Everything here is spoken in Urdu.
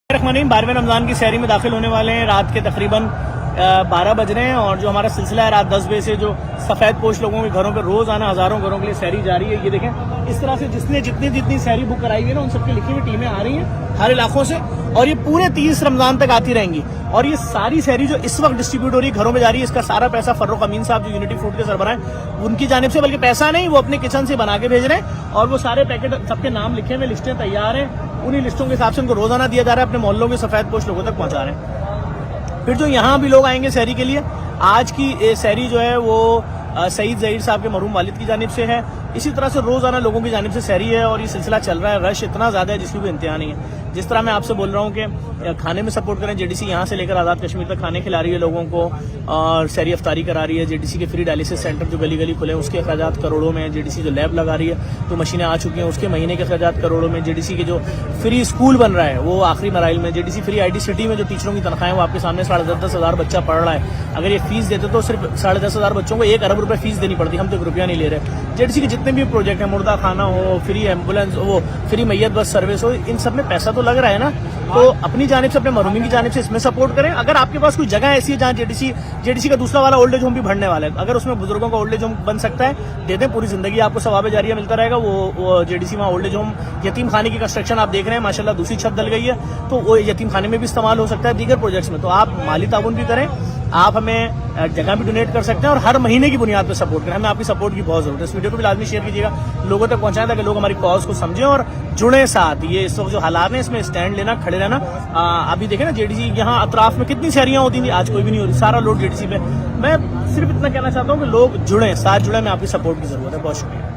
الرحمن 12ویں رمضان کی سحری میں داخل ہونے والے ہیں. رات کے تقریباً 12 بج رہے ہیں اور جو ہمارا سلسلہ ہے رات 10 بجے سے جو سفید پوش لوگوں کے گھروں پہ روز آنا ہزاروں گھروں کے لیے سحری جاری ہے. یہ دیکھیں اس طرح سے جتنی سحری بک کرائی ہوئی ہے نا ان سب کی لکھی ہوئی ٹیمیں آ رہی ہیں ہر علاقوں سے اور یہ پورے 30 رمضان تک آتی رہیں گی. اور یہ ساری سحری جو اس وقت ڈسٹریبیوٹ ہو رہی ہے گھروں میں جاری ہے, اس کا سارا پیسہ فروخ امین صاحب جو یونٹی فوڈ کے سربراہ ہیں ان کی جانب سے, بلکہ پیسہ نہیں وہ اپنے کچن سے بنا کے بھیج رہے ہیں اور وہ سارے پیکٹ سب کے نام لکھے ہوئے, لسٹیں تیار ہیں, انہی لسٹوں کے حساب سے ان کو روزانہ دیا جا رہا ہے, اپنے محلوں کے سفید پوش لوگوں تک پہنچا رہے ہیں. پھر جو یہاں بھی لوگ آئیں گے سحری کے لیے, آج کی سحری جو ہے وہ سعید ظہیر صاحب کے مرحوم والد کی جانب سے ہے. اسی طرح سے روزانہ لوگوں کی جانب سے سحری ہے اور یہ سلسلہ چل رہا ہے. رش اتنا زیادہ ہے جس کی کوئی انتہا نہیں ہے. جس طرح میں آپ سے بول رہا ہوں کہ کھانے میں سپورٹ کریں, جے ڈی سی یہاں سے لے کر آزاد کشمیر تک کھانے کھلا رہی ہے لوگوں کو اور سحری افطاری کرا رہی ہے. جے ڈی سی کے فری ڈائلسس سینٹر جو گلی گلی کھلے ہیں اس کے اخراجات کروڑوں میں. جے ڈی سی جو لیب لگا رہی ہے تو مشینیں آ چکی ہیں اس کے مہینے کے اخراجات کروڑوں میں. جے ڈی سی کے جو فری اسکول بن رہا ہے وہ آخری مراحل میں. J D C free I T city میں جو ٹیچروں کی تنخواہیں وہ آپ کے سامنے 10,500 بچہ پڑھ رہا ہے. اگر یہ فیس دیتے تو صرف 10,500 بچوں کو 1 ارب روپے فیس دینی پڑتی, ہم تو 1 روپیہ نہیں لے رہے. جے ڈی سی کے جتنے بھی پروجیکٹ ہیں, مردہ خانہ ہو, فری ایمبولینس ہو, فری میت بس سروس ہو, ان سب میں پیسہ تو لگ رہا ہے نا. تو اپنی جانب سے اپنے مرحومین کی جانب سے اس میں سپورٹ کریں. اگر آپ کے پاس کوئی جگہ ایسی ہے جہاں جے ڈی سی کا دوسرا والا اولڈ ایج ہوم بھی بڑھنے والا ہے, اگر اس میں بزرگوں کا اولڈ ایج ہوم بن سکتا ہے دے دیں, پوری زندگی آپ کو ثواب جاریہ ملتا رہے گا. وہ جے ڈی سی وہاں اولڈ ایج ہوم یتیم خانے کی کنسٹرکشن آپ دیکھ رہے ہیں ماشاءاللہ دوسری چھت ڈل گئی ہے, تو وہ یتیم خانے میں بھی استعمال ہو سکتا ہے, دیگر پروجیکٹس میں. تو آپ مالی تعاون بھی کریں, آپ ہمیں جگہ بھی ڈونیٹ کر سکتے ہیں اور ہر مہینے کی بنیاد پہ سپورٹ کریں. ہمیں آپ کی سپورٹ کی بہت ضرورت ہے. اس ویڈیو کو بھی لازمی شیئر کیجیے گا, لوگوں تک پہنچائیں تاکہ لوگ ہماری کاز کو سمجھیں اور جڑیں ساتھ. یہ اس وقت جو حالات ہیں اس میں اسٹینڈ لینا, کھڑے رہنا. ابھی دیکھیں نا جے ڈی سی یہاں اطراف میں کتنی سحریاں ہوتی تھیں, آج کوئی بھی نہیں ہو رہی, سارا لوڈ جے ڈی سی پہ. میں صرف اتنا کہنا چاہتا ہوں کہ لوگ جڑیں, ساتھ جڑیں. میں آپ کی سپورٹ کی ضرورت ہے. بہت شکریہ.